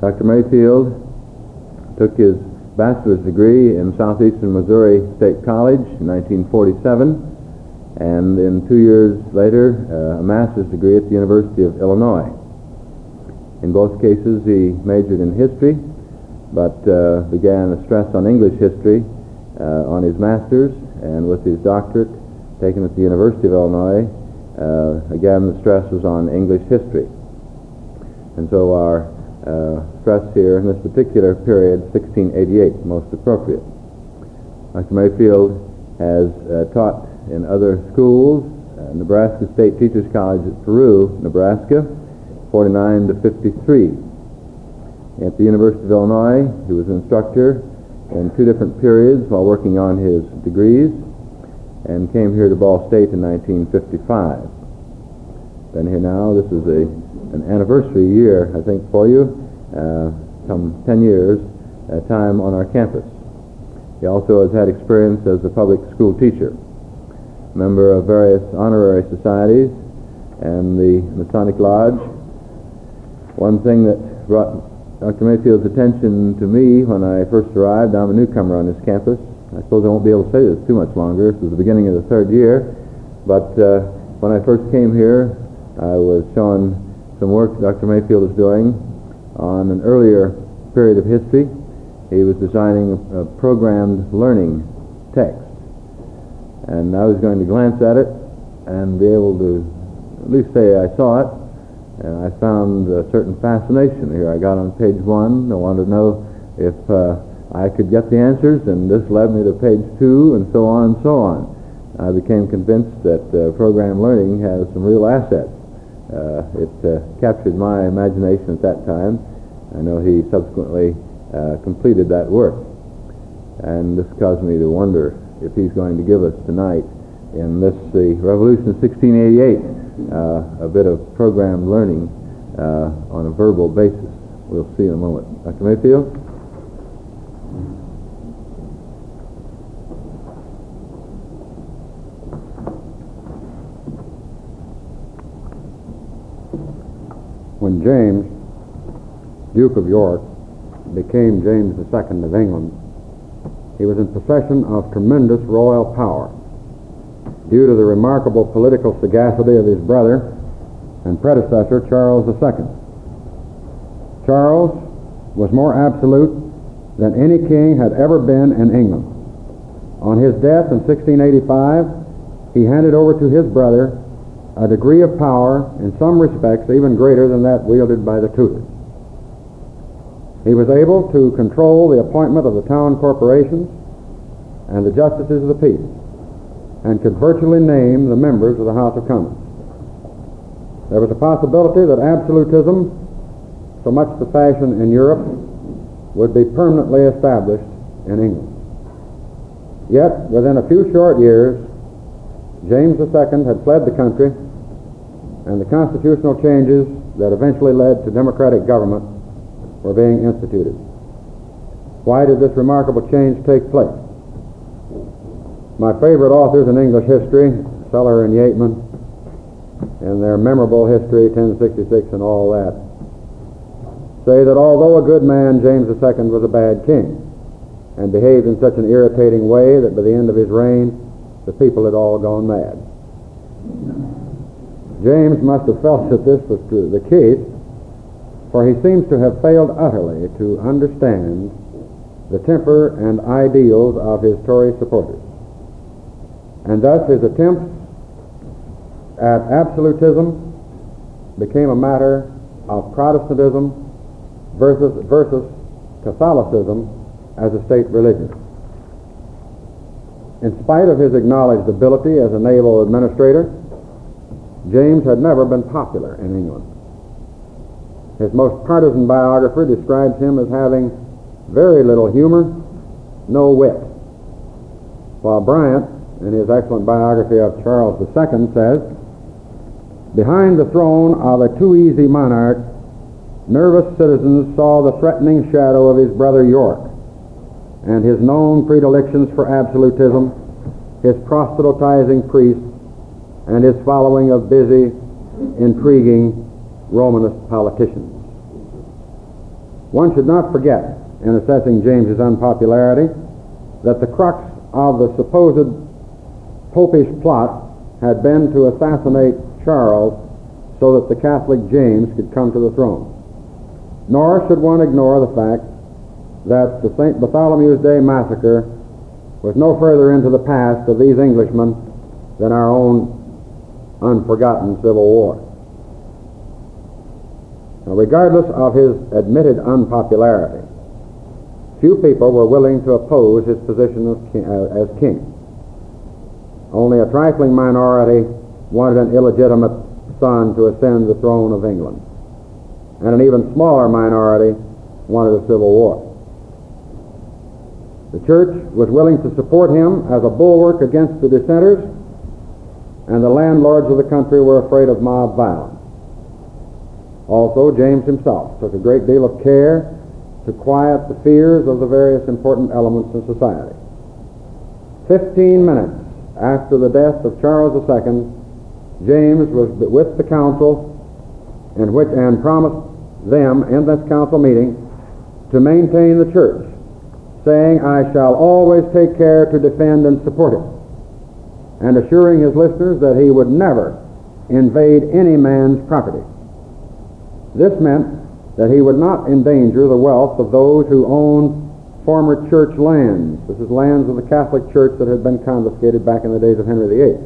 Dr. Mayfield took his bachelor's degree in Southeastern Missouri State College in 1947, and then 2 years later a master's degree at the University of Illinois. In both cases he majored in history, but began a stress on English history on his master's, and with his doctorate taken at the University of Illinois, again the stress was on English history. And so our stress here in this particular period, 1688, most appropriate. Dr. Mayfield has taught in other schools, Nebraska State Teachers College at Peru, Nebraska, 49 to 53. At the University of Illinois, he was an instructor in 2 different periods while working on his degrees, and came here to Ball State in 1955. Been here now. This is an anniversary year, I think, for you, some 10 years time on our campus. He also has had experience as a public school teacher, member of various honorary societies and the Masonic Lodge. One thing that brought Dr. Mayfield's attention to me when I first arrived, I'm a newcomer on this campus. I suppose I won't be able to say this too much longer. This was the beginning of the 3rd year, but when I first came here, I was shown some work Dr. Mayfield was doing on an earlier period of history. He was designing a programmed learning text, and I was going to glance at it and be able to at least say I saw it, and I found a certain fascination here. I got on page 1. I wanted to know if I could get the answers, and this led me to page 2, and so on and so on. I became convinced that program learning has some real assets. It captured my imagination at that time. I know he subsequently completed that work, and this caused me to wonder if he's going to give us tonight in this, the Revolution of 1688, a bit of program learning on a verbal basis. We'll see in a moment. Dr. Mayfield? When James, Duke of York, became James II of England, he was in possession of tremendous royal power due to the remarkable political sagacity of his brother and predecessor, Charles II. Charles was more absolute than any king had ever been in England. On his death in 1685, he handed over to his brother a degree of power, in some respects even greater than that wielded by the Tudors. He was able to control the appointment of the town corporations and the justices of the peace, and could virtually name the members of the House of Commons. There was a possibility that absolutism, so much the fashion in Europe, would be permanently established in England. Yet, within a few short years, James II had fled the country, and the constitutional changes that eventually led to democratic government were being instituted. Why did this remarkable change take place? My favorite authors in English history, Seller and Yeatman, in their memorable history, 1066 and all that, say that although a good man, James II was a bad king and behaved in such an irritating way that by the end of his reign, the people had all gone mad. James must have felt that this was the case, for he seems to have failed utterly to understand the temper and ideals of his Tory supporters. And thus his attempts at absolutism became a matter of Protestantism versus Catholicism as a state religion. In spite of his acknowledged ability as a naval administrator, James had never been popular in England. His most partisan biographer describes him as having very little humor, no wit, while Bryant, in his excellent biography of Charles II, says, "Behind the throne of a too-easy monarch, nervous citizens saw the threatening shadow of his brother York, and his known predilections for absolutism, his proselytizing priests, and his following of busy, intriguing Romanist politicians." One should not forget, in assessing James's unpopularity, that the crux of the supposed popish plot had been to assassinate Charles so that the Catholic James could come to the throne. Nor should one ignore the fact that the St. Bartholomew's Day massacre was no further into the past of these Englishmen than our own unforgotten Civil War. Now, regardless of his admitted unpopularity, few people were willing to oppose his position as king. Only a trifling minority wanted an illegitimate son to ascend the throne of England, and an even smaller minority wanted a civil war. The church was willing to support him as a bulwark against the dissenters, and the landlords of the country were afraid of mob violence. Also, James himself took a great deal of care to quiet the fears of the various important elements in society. 15 minutes after the death of Charles II, James was with the council and promised them in this council meeting to maintain the church, saying, "I shall always take care to defend and support it," and assuring his listeners that he would never invade any man's property. This meant that he would not endanger the wealth of those who owned former church lands. This is lands of the Catholic Church that had been confiscated back in the days of Henry VIII.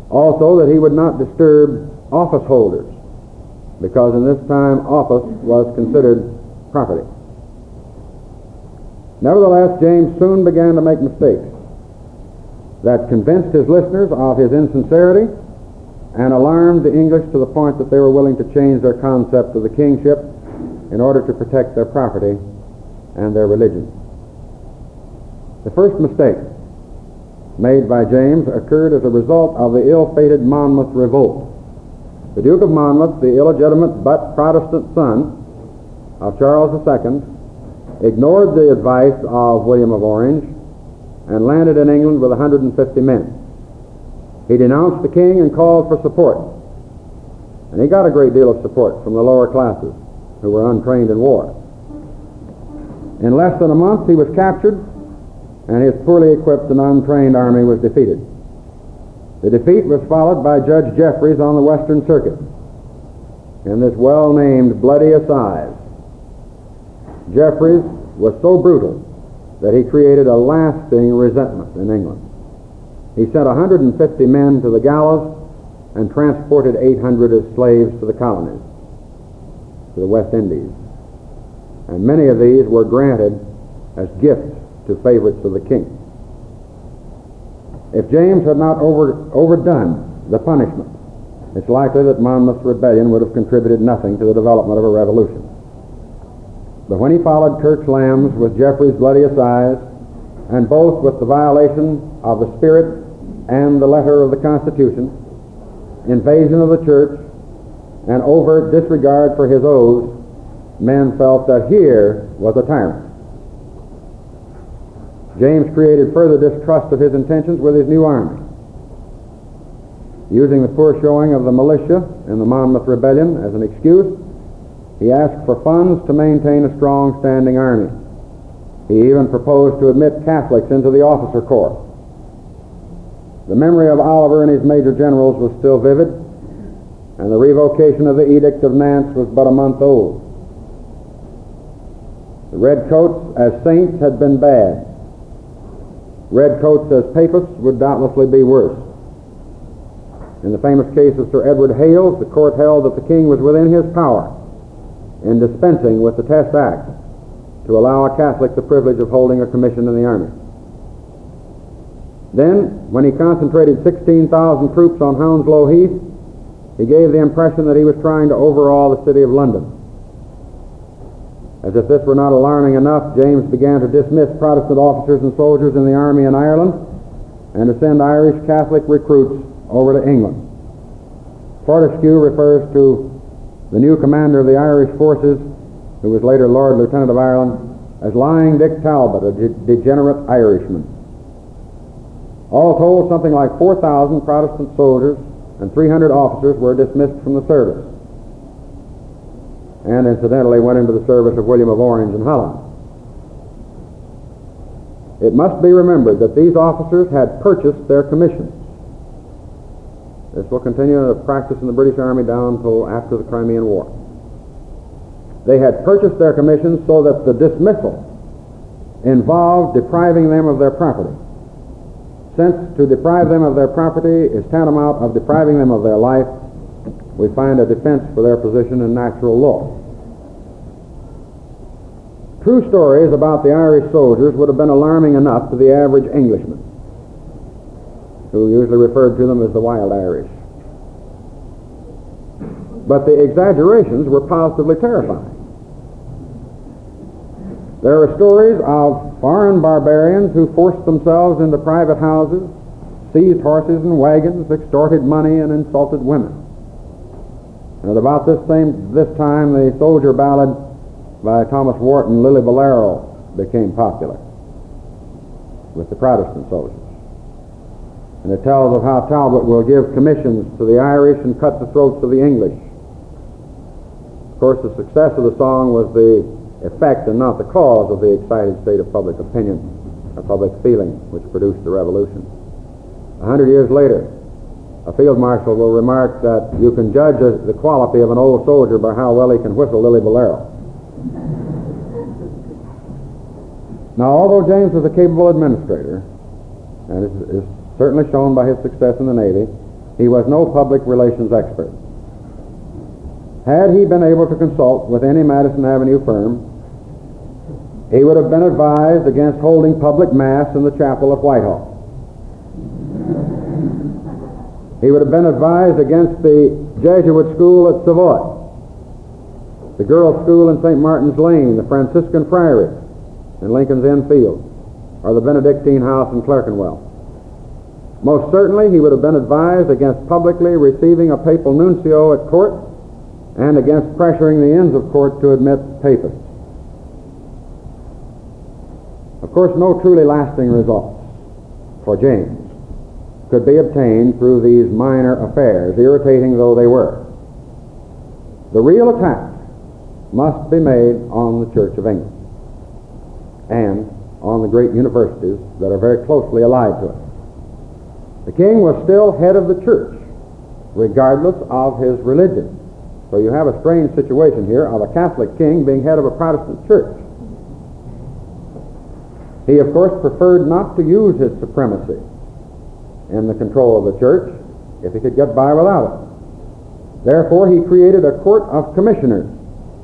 Also, that he would not disturb office holders, because in this time office was considered property. Nevertheless, James soon began to make mistakes that convinced his listeners of his insincerity and alarmed the English to the point that they were willing to change their concept of the kingship in order to protect their property and their religion. The first mistake made by James occurred as a result of the ill-fated Monmouth revolt. The Duke of Monmouth, the illegitimate but Protestant son of Charles II, ignored the advice of William of Orange and landed in England with 150 men. He denounced the king and called for support, and he got a great deal of support from the lower classes who were untrained in war. In less than a month he was captured, and his poorly equipped and untrained army was defeated. The defeat was followed by Judge Jeffreys on the Western Circuit in this well-named Bloody Assize. Jeffreys was so brutal that he created a lasting resentment in England. He sent 150 men to the gallows and transported 800 as slaves to the colonies, to the West Indies. And many of these were granted as gifts to favorites of the king. If James had not overdone the punishment, it's likely that Monmouth's rebellion would have contributed nothing to the development of a revolution. But when he followed Kirk's lambs with Jeffreys' Bloody Assize, and both with the violation of the spirit and the letter of the Constitution, invasion of the church, and overt disregard for his oaths, men felt that here was a tyrant. James created further distrust of his intentions with his new army. Using the poor showing of the militia in the Monmouth Rebellion as an excuse, he asked for funds to maintain a strong standing army. He even proposed to admit Catholics into the officer corps. The memory of Oliver and his major generals was still vivid, and the revocation of the Edict of Nantes was but a month old. The redcoats as saints had been bad. Redcoats as papists would doubtlessly be worse. In the famous case of Sir Edward Hales, the court held that the king was within his power in dispensing with the Test Act to allow a Catholic the privilege of holding a commission in the army. Then, when he concentrated 16,000 troops on Hounslow Heath, he gave the impression that he was trying to overawe the city of London. As if this were not alarming enough, James began to dismiss Protestant officers and soldiers in the army in Ireland and to send Irish Catholic recruits over to England. Fortescue refers to the new commander of the Irish forces, who was later Lord Lieutenant of Ireland, as Lying Dick Talbot, a degenerate Irishman. All told, something like 4,000 Protestant soldiers and 300 officers were dismissed from the service. and incidentally went into the service of William of Orange in Holland. It must be remembered that these officers had purchased their commissions. This will continue to practice in the British Army down until after the Crimean War. They had purchased their commissions so that the dismissal involved depriving them of their property. Since to deprive them of their property is tantamount of depriving them of their life, we find a defense for their position in natural law. True stories about the Irish soldiers would have been alarming enough to the average Englishman, who usually referred to them as the wild Irish. But the exaggerations were positively terrifying. There are stories of foreign barbarians who forced themselves into private houses, seized horses and wagons, extorted money, and insulted women. And at about this time, the soldier ballad by Thomas Wharton, Lillibullero, became popular with the Protestant soldiers. And it tells of how Talbot will give commissions to the Irish and cut the throats of the English. Of course, the success of the song was the effect and not the cause of the excited state of public opinion or public feeling which produced the revolution. 100 years later, a field marshal will remark that you can judge the quality of an old soldier by how well he can whistle Lillibullero. Now, although James was a capable administrator, and is certainly shown by his success in the Navy, he was no public relations expert. Had he been able to consult with any Madison Avenue firm, he would have been advised against holding public mass in the chapel at Whitehall. He would have been advised against the Jesuit school at Savoy, the girls' school in St. Martin's Lane, the Franciscan Friary in Lincoln's Inn Fields, or the Benedictine House in Clerkenwell. Most certainly he would have been advised against publicly receiving a papal nuncio at court and against pressuring the Inns of Court to admit papists. Of course, no truly lasting results for James could be obtained through these minor affairs, irritating though they were. The real attack must be made on the Church of England and on the great universities that are very closely allied to it. The king was still head of the church, regardless of his religion. So you have a strange situation here of a Catholic king being head of a Protestant church. He, of course, preferred not to use his supremacy in the control of the church if he could get by without it. Therefore, he created a court of commissioners,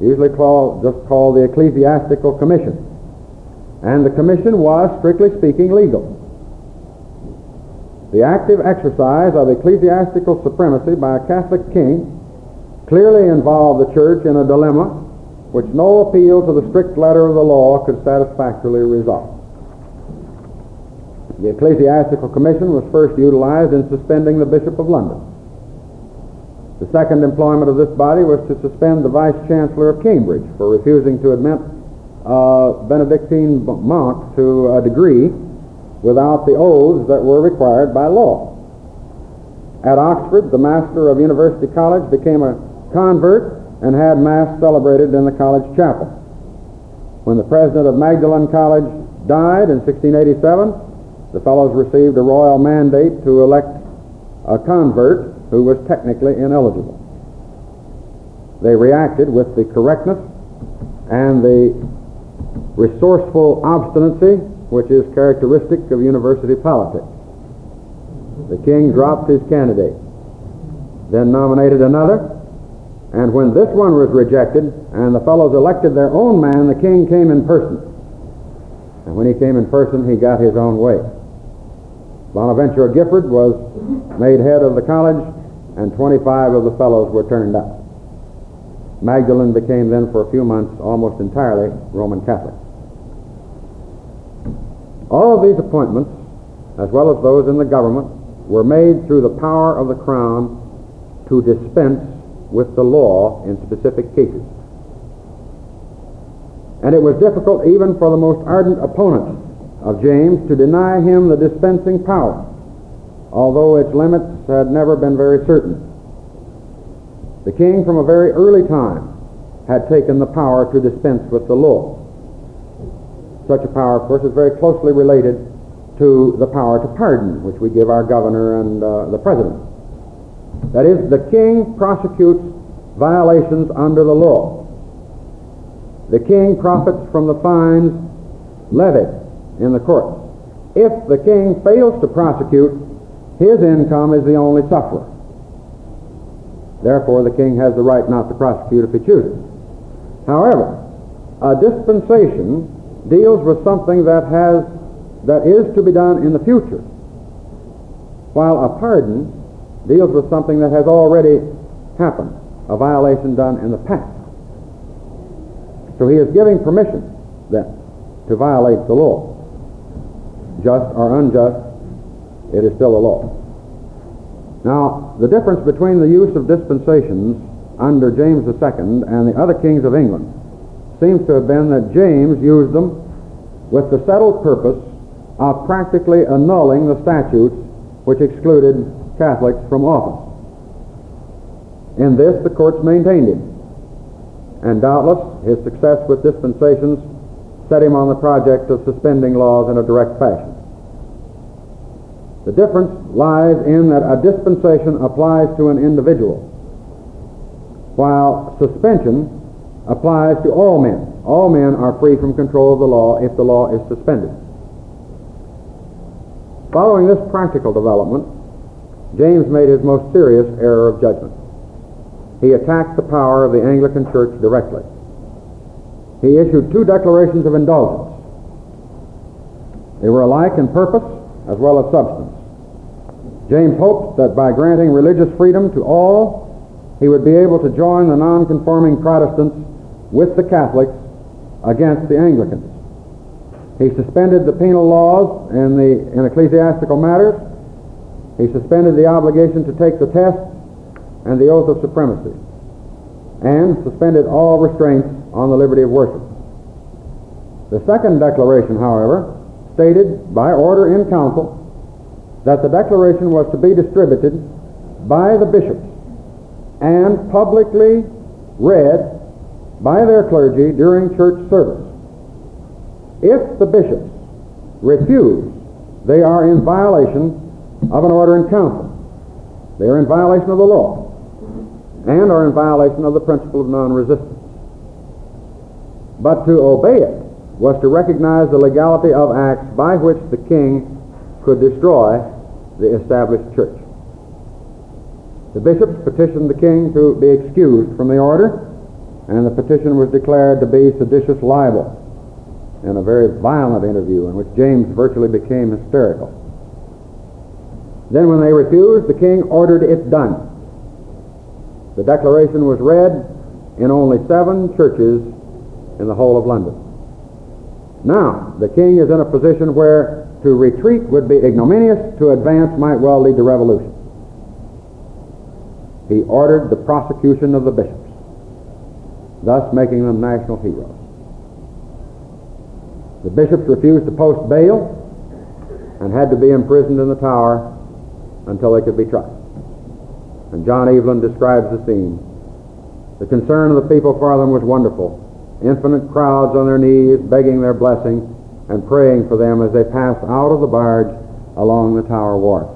usually just called the Ecclesiastical Commission. And the commission was, strictly speaking, legal. The active exercise of ecclesiastical supremacy by a Catholic king clearly involved the church in a dilemma which no appeal to the strict letter of the law could satisfactorily resolve. The Ecclesiastical Commission was first utilized in suspending the Bishop of London. The second employment of this body was to suspend the Vice-Chancellor of Cambridge for refusing to admit a Benedictine monk to a degree without the oaths that were required by law. At Oxford, the master of University College became a convert and had Mass celebrated in the college chapel. When the president of Magdalen College died in 1687, the fellows received a royal mandate to elect a convert who was technically ineligible. They reacted with the correctness and the resourceful obstinacy which is characteristic of university politics. The king dropped his candidate, then nominated another, and when this one was rejected and the fellows elected their own man, the king came in person. And when he came in person, he got his own way. Bonaventure Gifford was made head of the college, and 25 of the fellows were turned out. Magdalen became then for a few months almost entirely Roman Catholic. All of these appointments, as well as those in the government, were made through the power of the crown to dispense with the law in specific cases. And it was difficult even for the most ardent opponents of James to deny him the dispensing power, although its limits had never been very certain. The king from a very early time had taken the power to dispense with the law. Such a power, of course, is very closely related to the power to pardon, which we give our governor and the president. That is, the king prosecutes violations under the law. The king profits from the fines levied in the courts. If the king fails to prosecute, his income is the only sufferer. Therefore, the king has the right not to prosecute if he chooses. However, a dispensation deals with something that is to be done in the future, while a pardon deals with something that has already happened, a violation done in the past. So he is giving permission then to violate the law. Just or unjust, it is still a law. Now, the difference between the use of dispensations under James II and the other kings of England seems to have been that James used them with the settled purpose of practically annulling the statutes which excluded Catholics from office. In this, the courts maintained him, and doubtless his success with dispensations set him on the project of suspending laws in a direct fashion. The difference lies in that a dispensation applies to an individual, while suspension applies to all men. All men are free from control of the law if the law is suspended. Following this practical development, James made his most serious error of judgment. He attacked the power of the Anglican Church directly. He issued two declarations of indulgence. They were alike in purpose as well as substance. James hoped that by granting religious freedom to all, he would be able to join the non-conforming Protestants with the Catholics against the Anglicans. He suspended the penal laws in ecclesiastical matters. He suspended the obligation to take the test and the oath of supremacy, and suspended all restraints on the liberty of worship. The second declaration, however, stated by order in council that the declaration was to be distributed by the bishops and publicly read by their clergy during church service. If the bishops refuse, they are in violation of an order in council. They are in violation of the law and are in violation of the principle of non-resistance. But to obey it was to recognize the legality of acts by which the king could destroy the established church. The bishops petitioned the king to be excused from the order, and the petition was declared to be seditious libel in a very violent interview in which James virtually became hysterical. Then when they refused, the king ordered it done. The declaration was read in only 7 churches in the whole of London. Now, the king is in a position where to retreat would be ignominious, to advance might well lead to revolution. He ordered the prosecution of the bishops, thus making them national heroes. The bishops refused to post bail and had to be imprisoned in the Tower until they could be tried. And John Evelyn describes the scene. The concern of the people for them was wonderful. Infinite crowds on their knees, begging their blessing and praying for them as they passed out of the barge along the Tower wharf.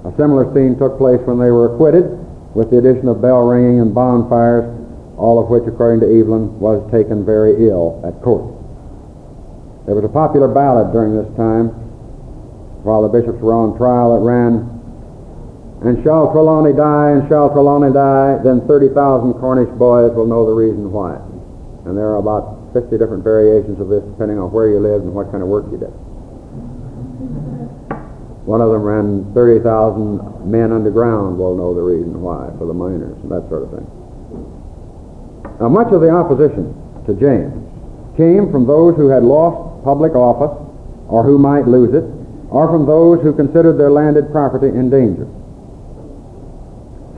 A similar scene took place when they were acquitted, with the addition of bell ringing and bonfires, all of which, according to Evelyn, was taken very ill at court. There was a popular ballad during this time, while the bishops were on trial, that ran, "And shall Trelawney die, and shall Trelawney die, then 30,000 Cornish boys will know the reason why." And there are about 50 different variations of this, depending on where you lived and what kind of work you did. One of them ran, 30,000 men underground will know the reason why, for the miners, and that sort of thing. Now, much of the opposition to James came from those who had lost public office, or who might lose it, or from those who considered their landed property in danger.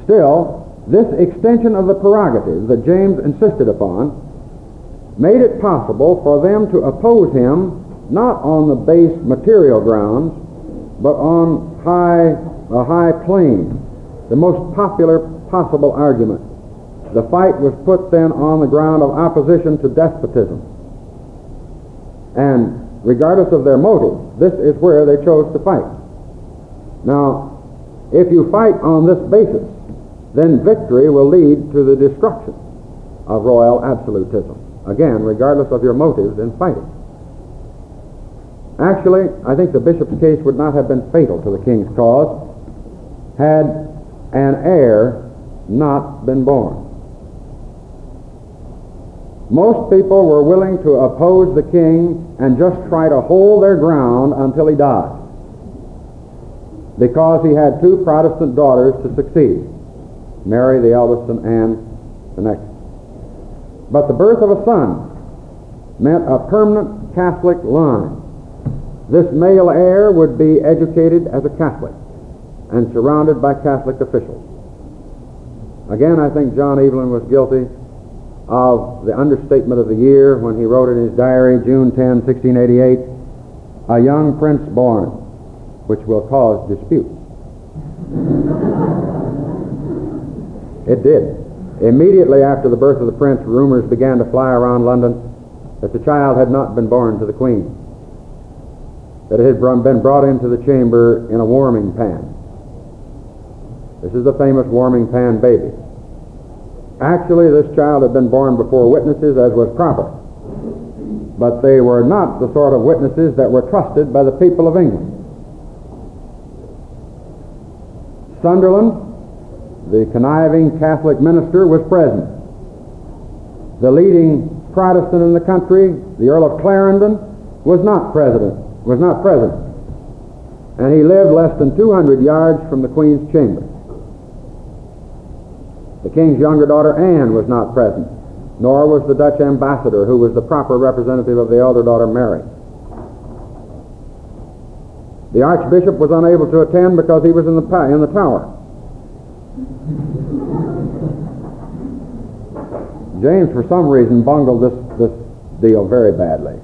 Still, this extension of the prerogative that James insisted upon made it possible for them to oppose him not on the base material grounds, but on a high plane, the most popular possible argument The fight was put then on the ground of opposition to despotism. And regardless of their motives, this is where they chose to fight. Now, if you fight on this basis, then victory will lead to the destruction of royal absolutism. Again, regardless of your motives in fighting. Actually, I think the bishop's case would not have been fatal to the king's cause had an heir not been born. Most people were willing to oppose the king and just try to hold their ground until he died, because he had two Protestant daughters to succeed, Mary the eldest and Anne the next. But the birth of a son meant a permanent Catholic line. This male heir would be educated as a Catholic and surrounded by Catholic officials. Again, I think John Evelyn was guilty of the understatement of the year when he wrote in his diary, June 10, 1688, "A young prince born, which will cause dispute." It did. Immediately after the birth of the prince, rumors began to fly around London that the child had not been born to the Queen, that it had been brought into the chamber in a warming pan. This is the famous warming pan baby. Actually, this child had been born before witnesses, as was proper, but they were not the sort of witnesses that were trusted by the people of England. Sunderland, the conniving Catholic minister, was present. The leading Protestant in the country, the Earl of Clarendon, was not present, and he lived less than 200 yards from the Queen's chamber. The king's younger daughter Anne was not present, nor was the Dutch ambassador, who was the proper representative of the elder daughter Mary. The archbishop was unable to attend because he was in the tower. James, for some reason, bungled this deal very badly.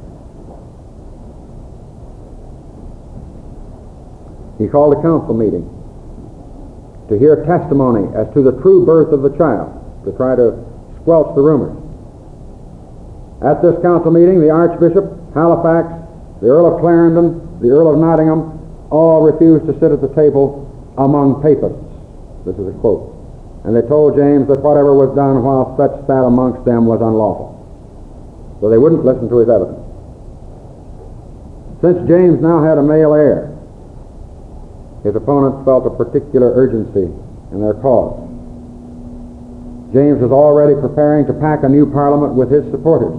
He called a council meeting to hear testimony as to the true birth of the child, to try to squelch the rumors. At this council meeting, the Archbishop, Halifax, the Earl of Clarendon, the Earl of Nottingham, all refused to sit at the table among papists. This is a quote. And they told James that whatever was done while such sat amongst them was unlawful. So they wouldn't listen to his evidence. Since James now had a male heir, his opponents felt a particular urgency in their cause. James was already preparing to pack a new parliament with his supporters.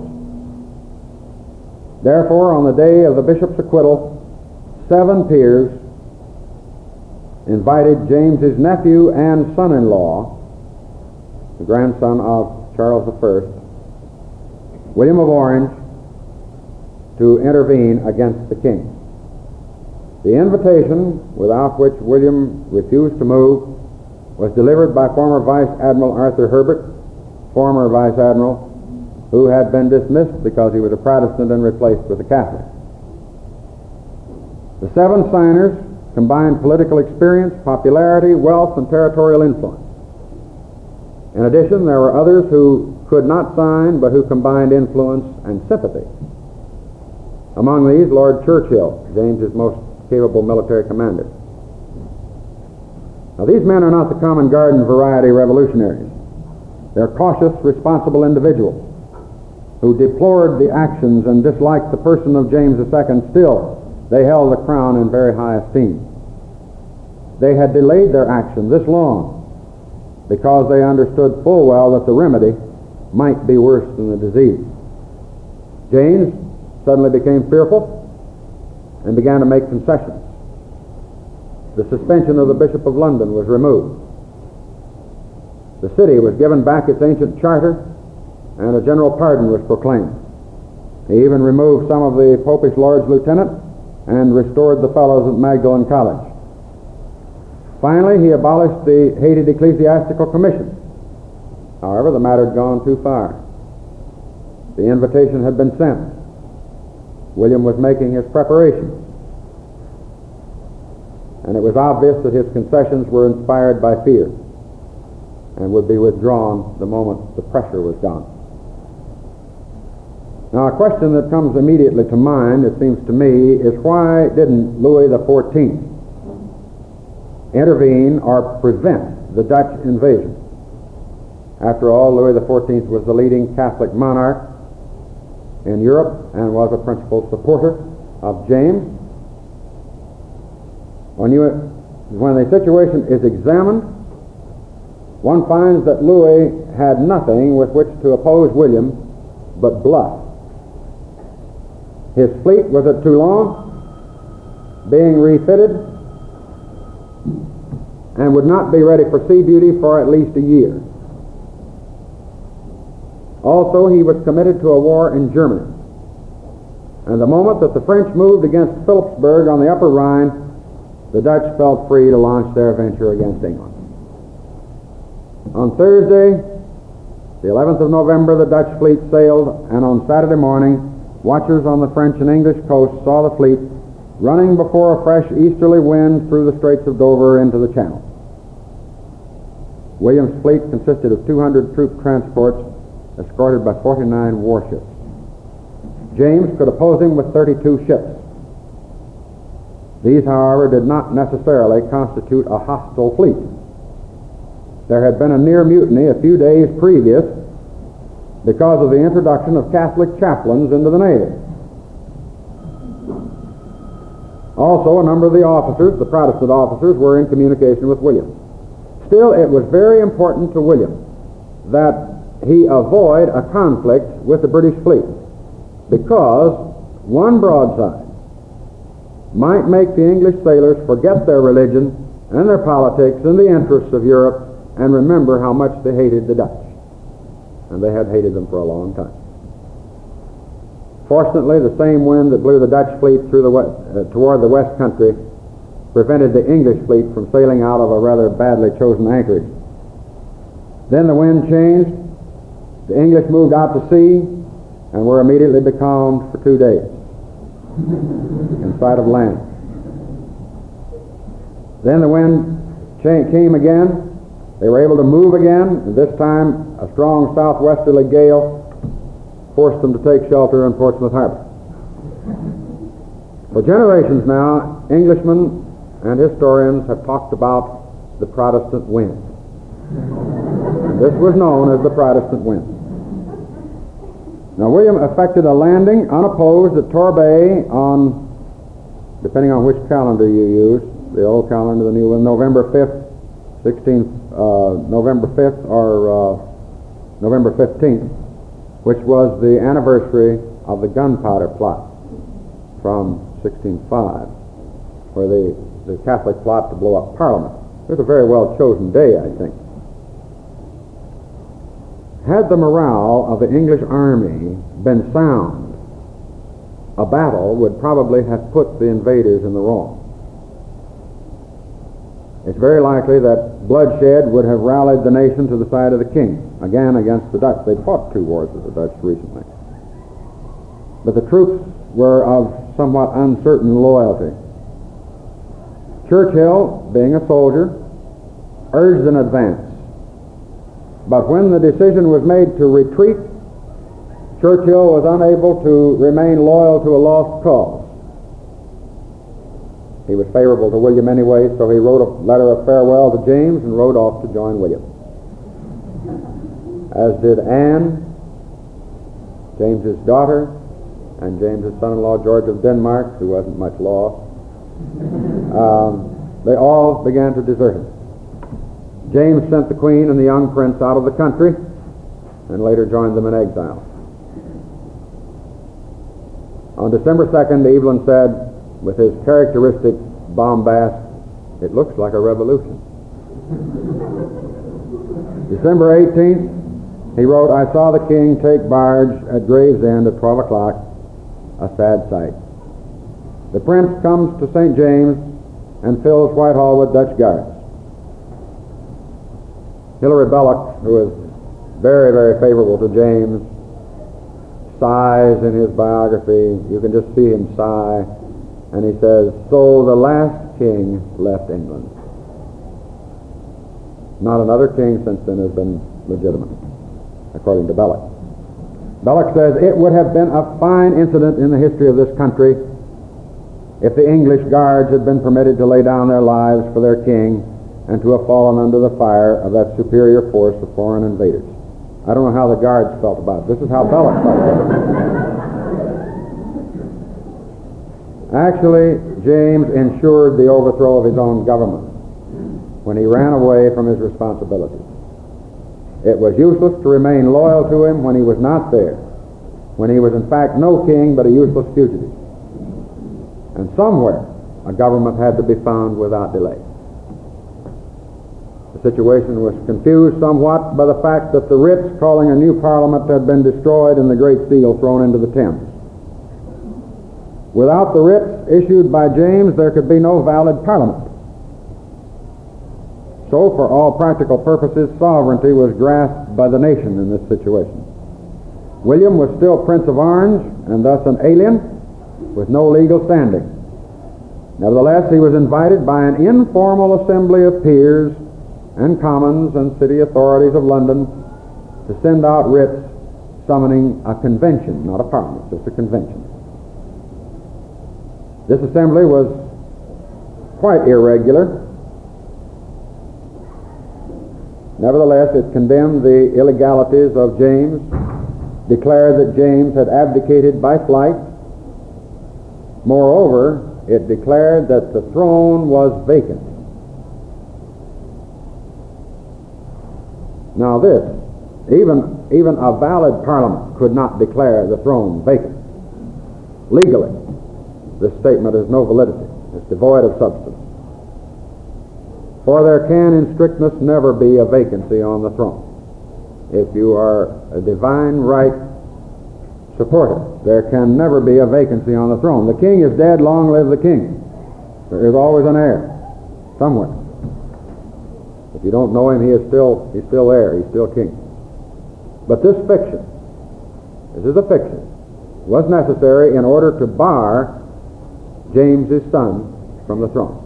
Therefore, on the day of the bishop's acquittal, 7 peers invited James's nephew and son-in-law, the grandson of Charles I, William of Orange, to intervene against the king. The invitation, without which William refused to move, was delivered by former Vice Admiral Arthur Herbert, former Vice Admiral, who had been dismissed because he was a Protestant and replaced with a Catholic. The 7 signers combined political experience, popularity, wealth, and territorial influence. In addition, there were others who could not sign, but who combined influence and sympathy. Among these, Lord Churchill, James's most capable military commander. Now, these men are not the common garden variety revolutionaries. They're cautious, responsible individuals who deplored the actions and disliked the person of James II. Still, they held the crown in very high esteem. They had delayed their action this long because they understood full well that the remedy might be worse than the disease. James suddenly became fearful and began to make concessions. The suspension of the Bishop of London was removed. The city was given back its ancient charter, and a general pardon was proclaimed. He even removed some of the Popish Lords Lieutenant and restored the fellows at Magdalen College. Finally, he abolished the hated Ecclesiastical Commission. However, the matter had gone too far. The invitation had been sent. William was making his preparations, and it was obvious that his concessions were inspired by fear. and would be withdrawn the moment the pressure was gone. Now, a question that comes immediately to mind, it seems to me, is why didn't Louis XIV intervene or prevent the Dutch invasion? After all, Louis XIV was the leading Catholic monarch in Europe and was a principal supporter of James. When the situation is examined, one finds that Louis had nothing with which to oppose William but bluff. His fleet was at Toulon, being refitted, and would not be ready for sea duty for at least a year. Also, he was committed to a war in Germany. And the moment that the French moved against Philipsburg on the Upper Rhine, the Dutch felt free to launch their venture against England. On Thursday, the 11th of November, the Dutch fleet sailed, and on Saturday morning, watchers on the French and English coast saw the fleet running before a fresh easterly wind through the Straits of Dover into the Channel. William's fleet consisted of 200 troop transports escorted by 49 warships. James could oppose him with 32 ships. These, however, did not necessarily constitute a hostile fleet. There had been a near mutiny a few days previous because of the introduction of Catholic chaplains into the Navy. Also, a number of the officers, the Protestant officers, were in communication with William. Still, it was very important to William that he avoid a conflict with the British fleet, because one broadside might make the English sailors forget their religion and their politics and the interests of Europe and remember how much they hated the Dutch. And they had hated them for a long time. Fortunately, the same wind that blew the Dutch fleet through toward the west country prevented the English fleet from sailing out of a rather badly chosen anchorage. Then the wind changed, the English moved out to sea, and were immediately becalmed for 2 days in sight of land. Then the wind came again. They were able to move again, and this time a strong southwesterly gale forced them to take shelter in Portsmouth Harbor. For generations now, Englishmen and historians have talked about the Protestant wind. And this was known as the Protestant wind. Now, William effected a landing unopposed at Torbay on, depending on which calendar you use, the old calendar, the new one, November 5th, November 5th or November 15th, which was the anniversary of the gunpowder plot from 1605, where the Catholic plot to blow up Parliament. It was a very well chosen day, I think. Had the morale of the English army been sound, a battle would probably have put the invaders in the wrong. It's very likely that bloodshed would have rallied the nation to the side of the king, again against the Dutch. They'd fought 2 wars with the Dutch recently. But the troops were of somewhat uncertain loyalty. Churchill, being a soldier, urged an advance. But when the decision was made to retreat, Churchill was unable to remain loyal to a lost cause. He was favorable to William anyway, so he wrote a letter of farewell to James and rode off to join William. As did Anne, James's daughter, and James's son-in-law George of Denmark, who wasn't much lost. They all began to desert him. James sent the Queen and the young prince out of the country and later joined them in exile. On December 2nd, Evelyn said, with his characteristic bombast, "It looks like a revolution." December 18th, he wrote, "I saw the king take barge at Gravesend at 12 o'clock, a sad sight. The prince comes to St. James and fills Whitehall with Dutch guards." Hilary Belloc, who is very, very favorable to James, sighs in his biography. You can just see him sigh. And he says, "So the last king left England." Not another king since then has been legitimate, according to Belloc. Belloc says, it would have been a fine incident in the history of this country if the English guards had been permitted to lay down their lives for their king and to have fallen under the fire of that superior force of foreign invaders. I don't know how the guards felt about it. This is how Belloc felt about it. Actually, James ensured the overthrow of his own government when he ran away from his responsibilities. It was useless to remain loyal to him when he was not there, when he was in fact no king but a useless fugitive. And somewhere a government had to be found without delay. The situation was confused somewhat by the fact that the writs calling a new parliament had been destroyed and the Great Seal thrown into the Thames. Without the writs issued by James, there could be no valid parliament. So, for all practical purposes, sovereignty was grasped by the nation in this situation. William was still Prince of Orange, and thus an alien with no legal standing. Nevertheless, he was invited by an informal assembly of peers and commons and city authorities of London to send out writs summoning a convention, not a parliament, just a convention. This assembly was quite irregular. Nevertheless, it condemned the illegalities of James, declared that James had abdicated by flight. Moreover, it declared that the throne was vacant. Now this, even a valid parliament could not declare the throne vacant. Legally, this statement has no validity. It's devoid of substance. For there can in strictness never be a vacancy on the throne. If you are a divine right supporter, there can never be a vacancy on the throne. The king is dead, long live the king. There is always an heir somewhere. If you don't know him, he's still there, he's still king. But this fiction, this is a fiction, was necessary in order to bar James's son from the throne.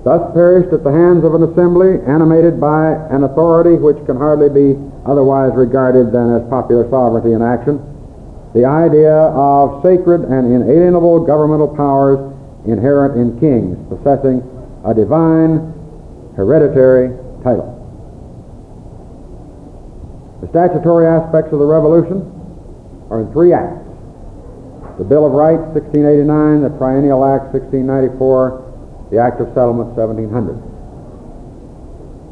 Thus perished at the hands of an assembly animated by an authority which can hardly be otherwise regarded than as popular sovereignty in action, the idea of sacred and inalienable governmental powers inherent in kings possessing a divine hereditary title. The statutory aspects of the Revolution are in 3 acts. The Bill of Rights, 1689, the Triennial Act, 1694, the Act of Settlement, 1700.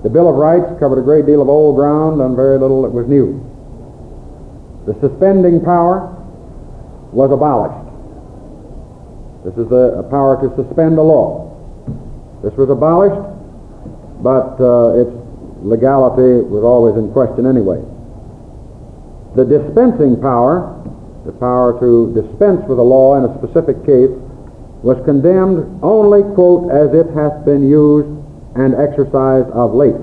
The Bill of Rights covered a great deal of old ground and very little that was new. The suspending power was abolished. This is the power to suspend a law. This was abolished, but its legality was always in question anyway. The dispensing power, the power to dispense with a law in a specific case, was condemned only, quote, as it hath been used and exercised of late.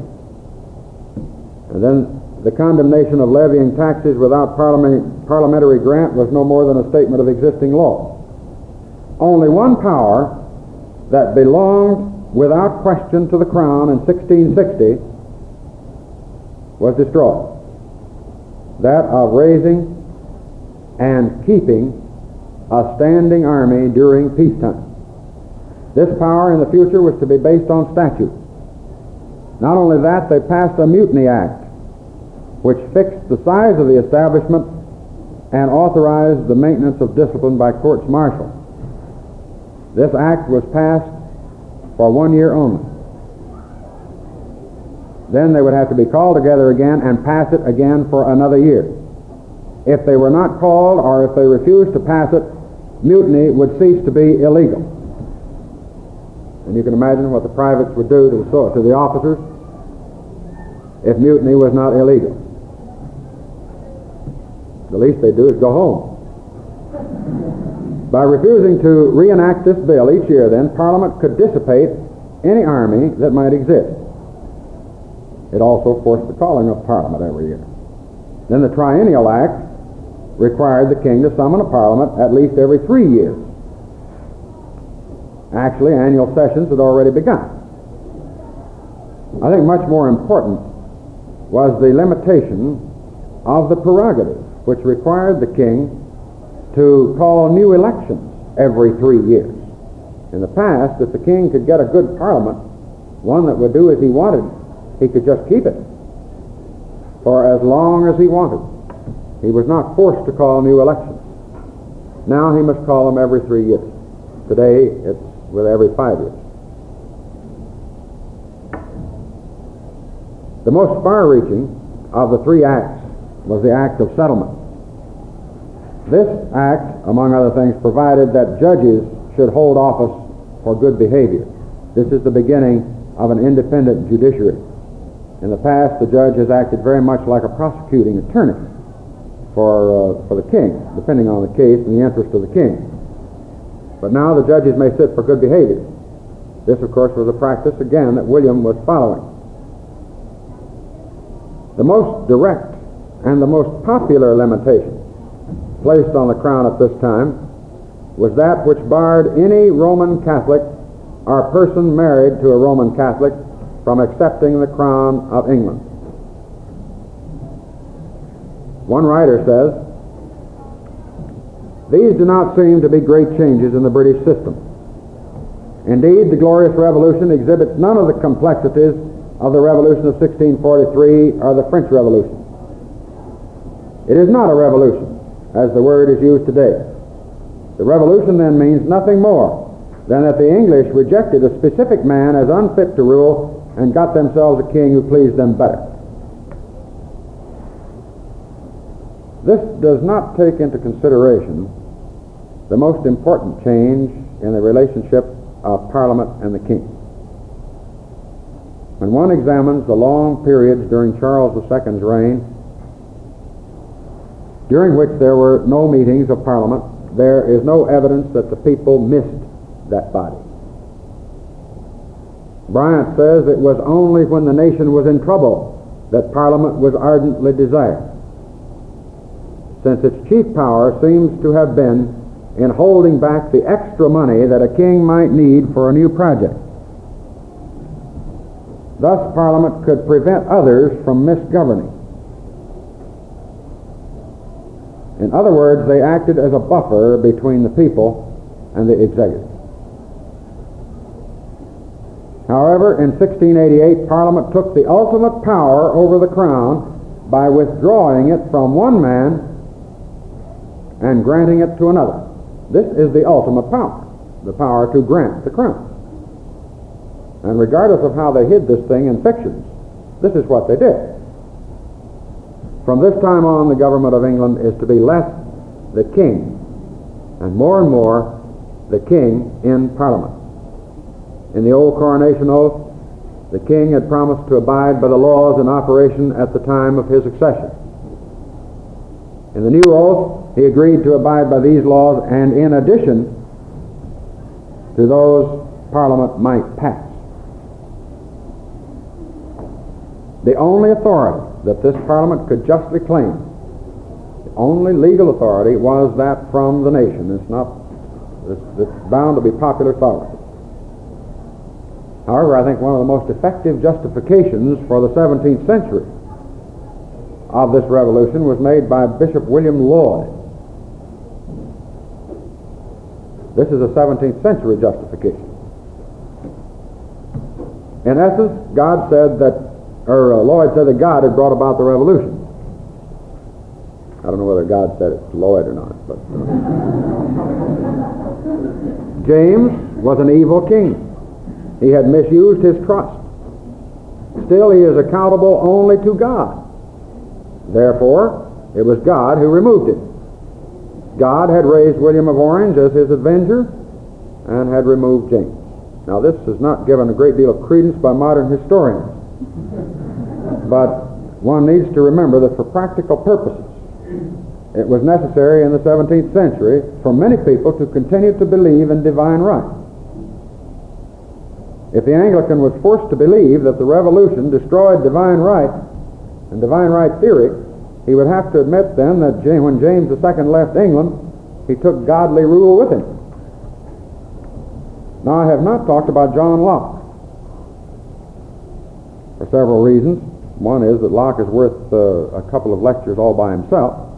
And then the condemnation of levying taxes without parliamentary grant was no more than a statement of existing law. Only one power that belonged without question to the crown in 1660 was destroyed. That of raising and keeping a standing army during peacetime. This power in the future was to be based on statute. Not only that, they passed a Mutiny Act, which fixed the size of the establishment and authorized the maintenance of discipline by courts martial. This act was passed for 1 year only. Then they would have to be called together again and pass it again for another year. If they were not called, or if they refused to pass it, mutiny would cease to be illegal. And you can imagine what the privates would do to the officers if mutiny was not illegal. The least they'd do is go home. By refusing to reenact this bill each year, then, Parliament could dissipate any army that might exist. It also forced the calling of Parliament every year. Then the Triennial Act required the king to summon a parliament at least every 3 years. Actually, annual sessions had already begun. I think much more important was the limitation of the prerogative, which required the king to call new elections every 3 years. In the past, if the king could get a good parliament, one that would do as he wanted, he could just keep it for as long as he wanted. He was not forced to call new elections. Now he must call them every 3 years. Today, it's with every 5 years. The most far-reaching of the 3 acts was the Act of Settlement. This act, among other things, provided that judges should hold office for good behavior. This is the beginning of an independent judiciary. In the past, the judge has acted very much like a prosecuting attorney for the king, depending on the case and the interest of the king. But now the judges may sit for good behavior. This, of course, was a practice, again, that William was following. The most direct and the most popular limitation placed on the crown at this time was that which barred any Roman Catholic or person married to a Roman Catholic from accepting the crown of England. One writer says, "These do not seem to be great changes in the British system. Indeed, the Glorious Revolution exhibits none of the complexities of the Revolution of 1643 or the French Revolution. It is not a revolution, as the word is used today. The revolution then means nothing more than that the English rejected a specific man as unfit to rule and got themselves a king who pleased them better." This does not take into consideration the most important change in the relationship of Parliament and the king. When one examines the long periods during Charles II's reign, during which there were no meetings of Parliament, there is no evidence that the people missed that body. Bryant says it was only when the nation was in trouble that Parliament was ardently desired, since its chief power seems to have been in holding back the extra money that a king might need for a new project. Thus, Parliament could prevent others from misgoverning. In other words, they acted as a buffer between the people and the executive. However, in 1688, Parliament took the ultimate power over the crown by withdrawing it from one man and granting it to another. This is the ultimate power, the power to grant the crown. And regardless of how they hid this thing in fictions, this is what they did. From this time on, the government of England is to be less the king and more the king in Parliament. In the old coronation oath, the king had promised to abide by the laws in operation at the time of his accession. In the new oath, he agreed to abide by these laws, and in addition to those Parliament might pass. The only authority that this Parliament could justly claim, the only legal authority, was that from the nation. It's bound to be popular sovereignty. However, I think one of the most effective justifications for the 17th century of this revolution was made by Bishop William Lloyd. This is a 17th century justification. In essence, Lloyd said that God had brought about the revolution. I don't know whether God said it to Lloyd or not, but James was an evil king. He had misused his trust. Still, he is accountable only to God. Therefore, it was God who removed him. God had raised William of Orange as his avenger and had removed James. Now, this is not given a great deal of credence by modern historians, but one needs to remember that for practical purposes, it was necessary in the 17th century for many people to continue to believe in divine right. If the Anglican was forced to believe that the Revolution destroyed divine right and divine right theory, he would have to admit then that when James II left England, he took godly rule with him. Now, I have not talked about John Locke. for several reasons. One is that Locke is worth a couple of lectures all by himself.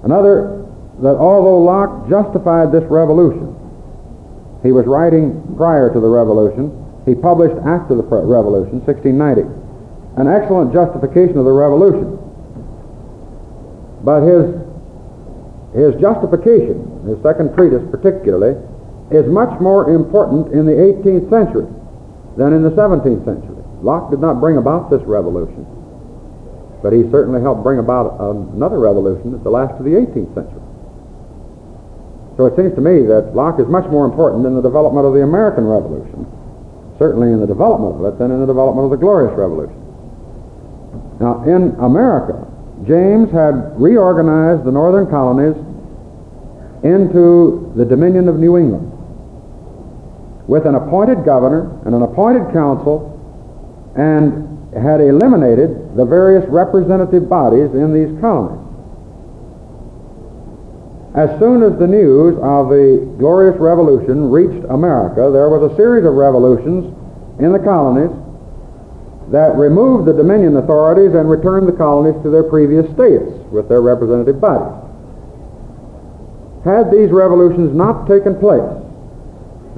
Another, that although Locke justified this revolution, he was writing prior to the revolution, he published after the revolution, 1690, an excellent justification of the revolution. But his justification, his second treatise particularly, is much more important in the 18th century than in the 17th century. Locke did not bring about this revolution, but he certainly helped bring about another revolution at the last of the 18th century. So it seems to me that Locke is much more important in the development of the American Revolution, certainly in the development of it, than in the development of the Glorious Revolution. Now, in America, James had reorganized the northern colonies into the Dominion of New England with an appointed governor and an appointed council, and had eliminated the various representative bodies in these colonies. As soon as the news of the Glorious Revolution reached America, there was a series of revolutions in the colonies that removed the Dominion authorities and returned the colonies to their previous status with their representative bodies. Had these revolutions not taken place,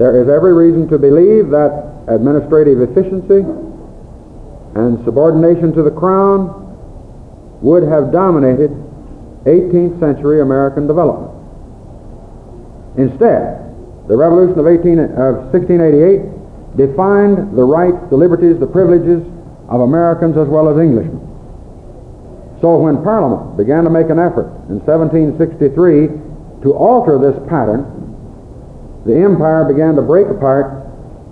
there is every reason to believe that administrative efficiency and subordination to the crown would have dominated 18th century American development. Instead, the Revolution of 1688 defined the rights, the liberties, the privileges of Americans as well as Englishmen. So when Parliament began to make an effort in 1763 to alter this pattern, the empire began to break apart,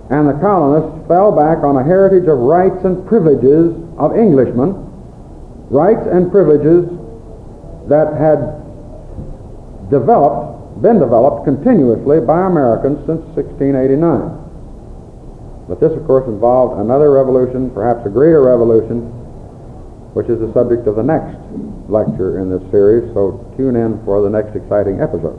and the colonists fell back on a heritage of rights and privileges of Englishmen, rights and privileges that had been developed continuously by Americans since 1689. But this, of course, involved another revolution, perhaps a greater revolution, which is the subject of the next lecture in this series, so tune in for the next exciting episode.